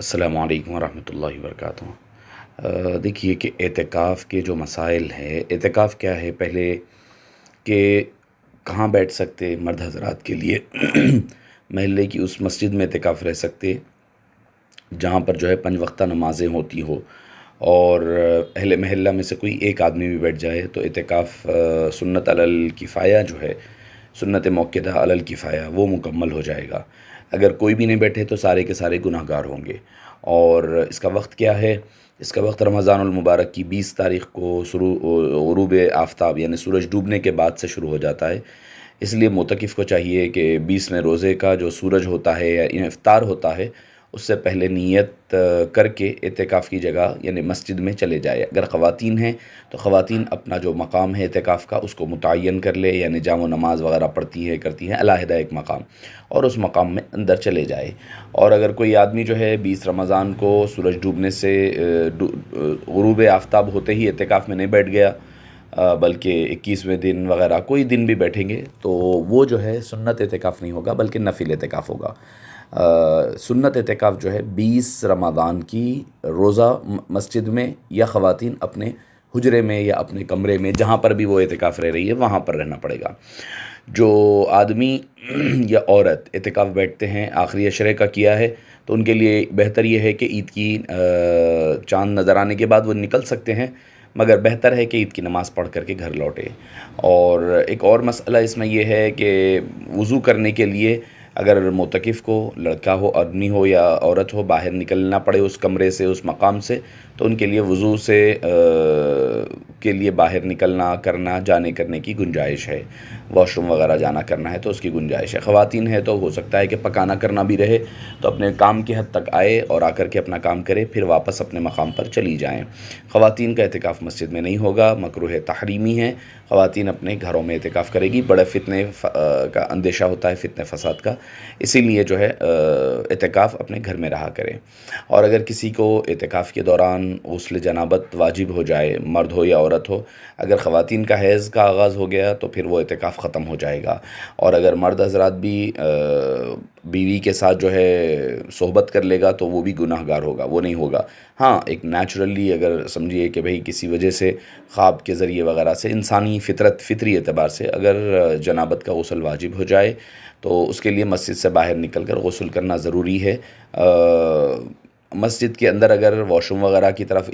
السلام علیکم ورحمۃ اللہ وبرکاتہ۔ دیکھیے کہ اعتکاف کے جو مسائل ہے، اعتکاف کیا ہے پہلے کہ کہاں بیٹھ سکتے مرد حضرات کے لیے محلے کی اس مسجد میں اعتکاف رہ سکتے جہاں پر جو ہے 5 وقتہ نمازیں ہوتی ہو، اور اہل محلہ میں سے کوئی ایک آدمی بھی بیٹھ جائے تو اعتکاف سنت علی الکفایہ جو ہے، سنت موقدہ علی الکفایہ وہ مکمل ہو جائے گا۔ اگر کوئی بھی نہیں بیٹھے تو سارے کے سارے گناہ گار ہوں گے۔ اور اس کا وقت کیا ہے؟ اس کا وقت رمضان المبارک کی 20 تاریخ کو شروع غروب آفتاب یعنی سورج ڈوبنے کے بعد سے شروع ہو جاتا ہے۔ اس لیے معتکف کو چاہیے کہ 20ویں روزے کا جو سورج ہوتا ہے یا افطار ہوتا ہے اس سے پہلے نیت کر کے اعتکاف کی جگہ یعنی مسجد میں چلے جائے۔ اگر خواتین ہیں تو خواتین اپنا جو مقام ہے اعتکاف کا اس کو متعین کر لے، یعنی جہاں وہ نماز وغیرہ پڑھتی ہے کرتی ہیں علیحدہ ایک مقام، اور اس مقام میں اندر چلے جائے۔ اور اگر کوئی آدمی جو ہے 20 رمضان کو سورج ڈوبنے سے غروب آفتاب ہوتے ہی اعتکاف میں نہیں بیٹھ گیا، بلکہ 21ویں دن وغیرہ کوئی دن بھی بیٹھیں گے تو وہ جو ہے سنت اعتکاف نہیں ہوگا بلکہ نفل اعتکاف ہوگا۔ سنت اعتکاف جو ہے 20 رمضان کی روزہ مسجد میں یا خواتین اپنے حجرے میں یا اپنے کمرے میں جہاں پر بھی وہ اعتکاف رہ رہی ہے وہاں پر رہنا پڑے گا۔ جو آدمی یا عورت اعتکاف بیٹھتے ہیں آخری عشرے کا کیا ہے تو ان کے لیے بہتر یہ ہے کہ عید کی چاند نظر آنے کے بعد وہ نکل سکتے ہیں، مگر بہتر ہے کہ عید کی نماز پڑھ کر کے گھر لوٹے۔ اور ایک اور مسئلہ اس میں یہ ہے کہ وضو کرنے کے لیے اگر معتکف کو لڑکا ہو، آدمی ہو یا عورت ہو، باہر نکلنا پڑے اس کمرے سے اس مقام سے تو ان کے لیے وضو سے کے لیے باہر نکلنا کرنا جانے کرنے کی گنجائش ہے، واش روم وغیرہ جانا کرنا ہے تو اس کی گنجائش ہے۔ خواتین ہے تو ہو سکتا ہے کہ پکانا کرنا بھی رہے تو اپنے کام کی حد تک آئے اور آ کر کے اپنا کام کرے، پھر واپس اپنے مقام پر چلی جائیں۔ خواتین کا اعتکاف مسجد میں نہیں ہوگا، مکروہ تحریمی ہے۔ خواتین اپنے گھروں میں اعتکاف کرے گی، بڑے فتنے کا اندیشہ ہوتا ہے، فتنہ فساد کا، اسی لیے جو ہے اعتکاف اپنے گھر میں رہا کرے۔ اور اگر کسی کو اعتکاف کے دوران غسل جنابت واجب ہو جائے، مرد ہو یا عورت ہو، اگر خواتین کا حیض کا آغاز ہو گیا تو پھر وہ اعتکاف ختم ہو جائے گا۔ اور اگر مرد حضرات بھی بیوی کے ساتھ جو ہے صحبت کر لے گا تو وہ بھی گناہ گار ہوگا، وہ نہیں ہوگا۔ ہاں ایک نیچرلی اگر سمجھیے کہ بھئی کسی وجہ سے خواب کے ذریعے وغیرہ سے انسانی فطری اعتبار سے اگر جنابت کا غسل واجب ہو جائے تو اس کے لیے مسجد سے باہر نکل کر غسل کرنا ضروری ہے۔ مسجد کے اندر اگر واش روم وغیرہ کی طرف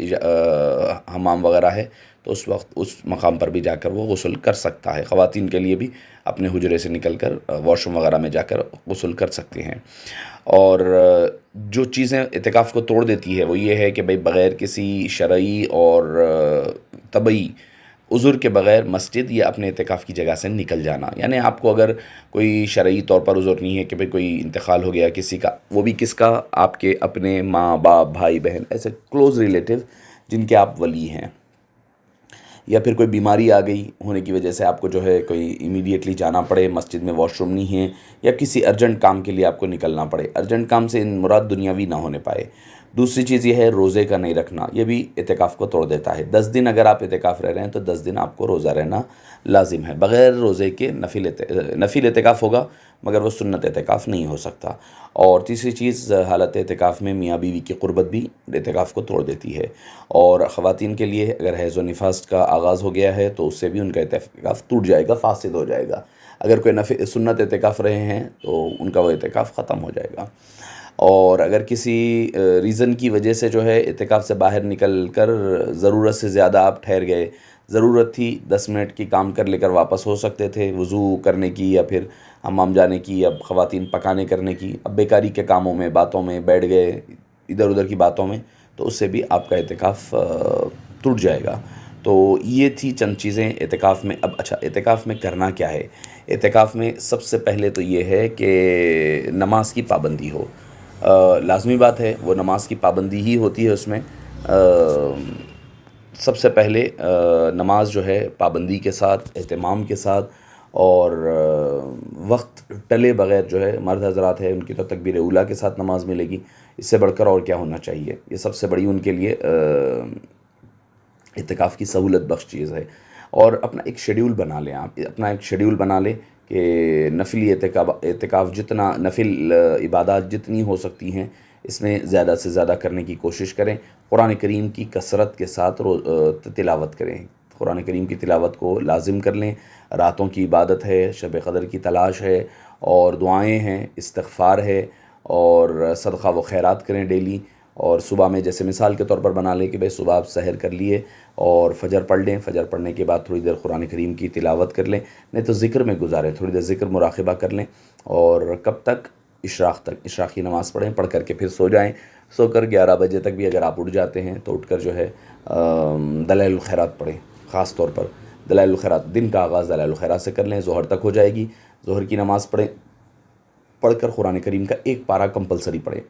حمام وغیرہ ہے تو اس وقت اس مقام پر بھی جا کر وہ غسل کر سکتا ہے۔ خواتین کے لیے بھی اپنے حجرے سے نکل کر واش روم وغیرہ میں جا کر غسل کر سکتے ہیں۔ اور جو چیزیں اعتکاف کو توڑ دیتی ہے وہ یہ ہے کہ بھئی بغیر کسی شرعی اور طبعی عذر کے بغیر مسجد یا اپنے اعتکاف کی جگہ سے نکل جانا، یعنی آپ کو اگر کوئی شرعی طور پر عذر نہیں ہے کہ بھئی کوئی انتقال ہو گیا کسی کا، وہ بھی کس کا، آپ کے اپنے ماں باپ بھائی بہن ایسے کلوز ریلیٹیو جن کے آپ ولی ہیں، یا پھر کوئی بیماری آ گئی ہونے کی وجہ سے آپ کو جو ہے کوئی امیڈیٹلی جانا پڑے، مسجد میں واش روم نہیں ہے، یا کسی ارجنٹ کام کے لیے آپ کو نکلنا پڑے، ارجنٹ کام سے ان مراد دنیاوی نہ ہونے پائے۔ دوسری چیز یہ ہے روزے کا نہیں رکھنا، یہ بھی اعتکاف کو توڑ دیتا ہے۔ 10 دن اگر آپ اعتکاف رہ رہے ہیں تو 10 دن آپ کو روزہ رہنا لازم ہے۔ بغیر روزے کے نفل اعتکاف ہوگا مگر وہ سنت اعتکاف نہیں ہو سکتا۔ اور تیسری چیز حالت اعتکاف میں میاں بیوی کی قربت بھی اعتکاف کو توڑ دیتی ہے۔ اور خواتین کے لیے اگر حیض و نفاس کا آغاز ہو گیا ہے تو اس سے بھی ان کا اعتکاف ٹوٹ جائے گا، فاسد ہو جائے گا۔ اگر کوئی سنت اعتکاف رہے ہیں تو ان کا وہ اعتکاف ختم ہو جائے گا۔ اور اگر کسی ریزن کی وجہ سے جو ہے اعتکاف سے باہر نکل کر ضرورت سے زیادہ آپ ٹھہر گئے، ضرورت تھی 10 منٹ کی کام کر لے کر واپس ہو سکتے تھے وضو کرنے کی یا پھر حمام جانے کی یا خواتین پکانے کرنے کی، اب بیکاری کے کاموں میں باتوں میں بیٹھ گئے ادھر ادھر کی باتوں میں، تو اس سے بھی آپ کا اعتکاف ٹوٹ جائے گا۔ تو یہ تھی چند چیزیں اعتکاف میں۔ اب اچھا اعتکاف میں کرنا کیا ہے؟ اعتکاف میں سب سے پہلے تو یہ ہے کہ نماز کی پابندی ہو، لازمی بات ہے وہ نماز کی پابندی ہی ہوتی ہے اس میں۔ سب سے پہلے نماز جو ہے پابندی کے ساتھ، اہتمام کے ساتھ اور وقت ٹلے بغیر جو ہے، مرد حضرات ہے ان کی تو تکبیر اولیٰ کے ساتھ نماز ملے گی، اس سے بڑھ کر اور کیا ہونا چاہیے؟ یہ سب سے بڑی ان کے لیے اعتکاف کی سہولت بخش چیز ہے۔ اور اپنا ایک شیڈیول بنا لیں، آپ اپنا ایک شیڈیول بنا لیں کہ نفلی اعتکاف جتنا، نفل عبادات جتنی ہو سکتی ہیں اس میں زیادہ سے زیادہ کرنے کی کوشش کریں. قرآن کریم کی کثرت کے ساتھ تلاوت کریں. قرآن کریم کی تلاوت کو لازم کر لیں. راتوں کی عبادت ہے، شب قدر کی تلاش ہے، اور دعائیں ہیں، استغفار ہے، اور صدقہ و خیرات کریں ڈیلی. اور صبح میں جیسے مثال کے طور پر بنا لیں کہ بھئی صبح آپ سحر کر لیے اور فجر پڑھ لیں، فجر پڑھنے کے بعد تھوڑی دیر قرآن کریم کی تلاوت کر لیں، نہیں تو ذکر میں گزاریں، تھوڑی دیر ذکر مراقبہ کر لیں. اور کب تک؟ اشراق تک. اشراق کی نماز پڑھیں، پڑھ کر کے پھر سو جائیں. سو کر 11 بجے تک بھی اگر آپ اٹھ جاتے ہیں تو اٹھ کر جو ہے دلائل الخیرات پڑھیں. خاص طور پر دلائل الخیرات، دن کا آغاز دلائل الخیرات سے کر لیں. ظہر تک ہو جائے گی، ظہر کی نماز پڑھیں، پڑھ کر قرآن کریم کا ایک پارہ کمپلسری پڑھیں.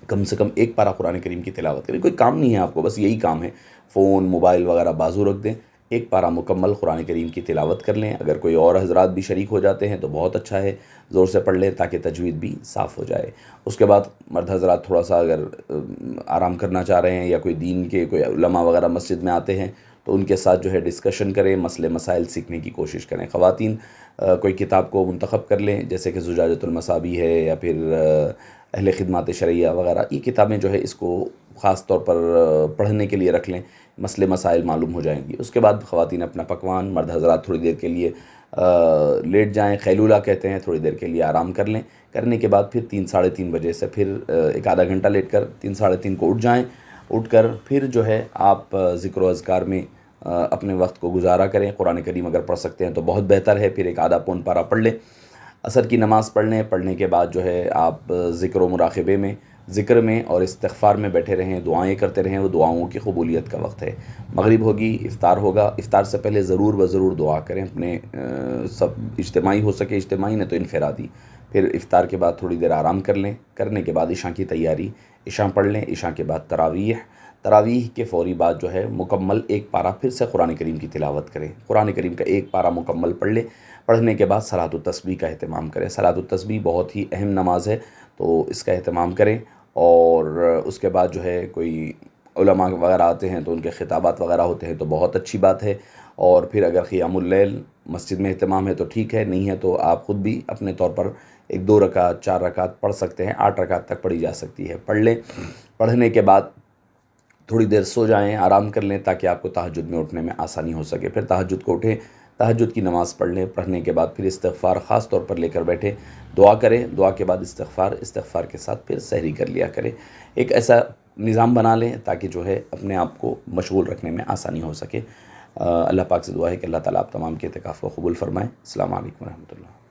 کم سے کم ایک پارہ قرآن کریم کی تلاوت کریں. کوئی کام نہیں ہے آپ کو، بس یہی کام ہے. فون موبائل وغیرہ بازو رکھ دیں، ایک پارہ مکمل قرآن کریم کی تلاوت کر لیں. اگر کوئی اور حضرات بھی شریک ہو جاتے ہیں تو بہت اچھا ہے، زور سے پڑھ لیں تاکہ تجوید بھی صاف ہو جائے. اس کے بعد مرد حضرات تھوڑا سا اگر آرام کرنا چاہ رہے ہیں، یا کوئی دین کے کوئی علماء وغیرہ مسجد میں آتے ہیں تو ان کے ساتھ جو ہے ڈسکشن کریں، مسئلے مسائل سیکھنے کی کوشش کریں. خواتین کوئی کتاب کو منتخب کر لیں، جیسے کہ زجاجۃ المصابیح ہے، یا پھر اہل خدمات شرعیہ وغیرہ. یہ کتابیں جو ہے اس کو خاص طور پر پڑھنے کے لیے رکھ لیں، مسئلے مسائل معلوم ہو جائیں گی. اس کے بعد خواتین اپنا پکوان، مرد حضرات تھوڑی دیر کے لیے لیٹ جائیں، خیلولہ کہتے ہیں، تھوڑی دیر کے لیے آرام کر لیں. کرنے کے بعد پھر 3 ساڑھے 3 بجے سے پھر ایک آدھا گھنٹہ لیٹ کر 3 ساڑھے 3 کو اٹھ جائیں. اٹھ کر پھر جو ہے آپ ذکر و اذکار میں اپنے وقت کو گزارا کریں. قرآن کریم اگر پڑھ سکتے ہیں تو بہت بہتر ہے، پھر ایک آدھا پون پارہ پڑھ لیں. عصر کی نماز پڑھ لیں. پڑھنے کے بعد جو ہے آپ ذکر و مراقبے میں، ذکر میں اور استغفار میں بیٹھے رہیں، دعائیں کرتے رہیں. وہ دعاؤں کی قبولیت کا وقت ہے. مغرب ہوگی، افطار ہوگا. افطار سے پہلے ضرور و ضرور دعا کریں اپنے سب، اجتماعی ہو سکے اجتماعی، نہ تو انفرادی. پھر افطار کے بعد تھوڑی دیر آرام کر لیں. کرنے کے بعد عشاء کی تیاری، عشاء پڑھ لیں. عشاء کے بعد تراویح کے فوری بعد جو ہے مکمل ایک پارہ پھر سے قرآن کریم کی تلاوت کریں. قرآن کریم کا ایک پارہ مکمل پڑھ لیں. پڑھنے کے بعد صلاۃ التسبیح کا اہتمام کریں. صلاۃ التسبیح بہت ہی اہم نماز ہے، تو اس کا اہتمام کریں. اور اس کے بعد جو ہے کوئی علماء وغیرہ آتے ہیں تو ان کے خطابات وغیرہ ہوتے ہیں تو بہت اچھی بات ہے. اور پھر اگر قیام اللیل مسجد میں اہتمام ہے تو ٹھیک ہے، نہیں ہے تو آپ خود بھی اپنے طور پر 1-2 رکعت 4 رکعت پڑھ سکتے ہیں. 8 رکعت تک پڑھی جا سکتی ہے، پڑھ لیں. پڑھنے کے بعد تھوڑی دیر سو جائیں، آرام کر لیں تاکہ آپ کو تہجد میں اٹھنے میں آسانی ہو سکے. پھر تہجد کو اٹھیں، تہجد کی نماز پڑھ لیں. پڑھنے کے بعد پھر استغفار خاص طور پر لے کر بیٹھیں، دعا کریں. دعا کے بعد استغفار، استغفار کے ساتھ پھر سحری کر لیا کریں. ایک ایسا نظام بنا لیں تاکہ جو ہے اپنے آپ کو مشغول رکھنے میں آسانی ہو سکے. اللہ پاک سے دعا ہے کہ اللہ تعالیٰ آپ تمام کے اعتکاف کو قبول فرمائیں. السلام علیکم ورحمۃ اللہ.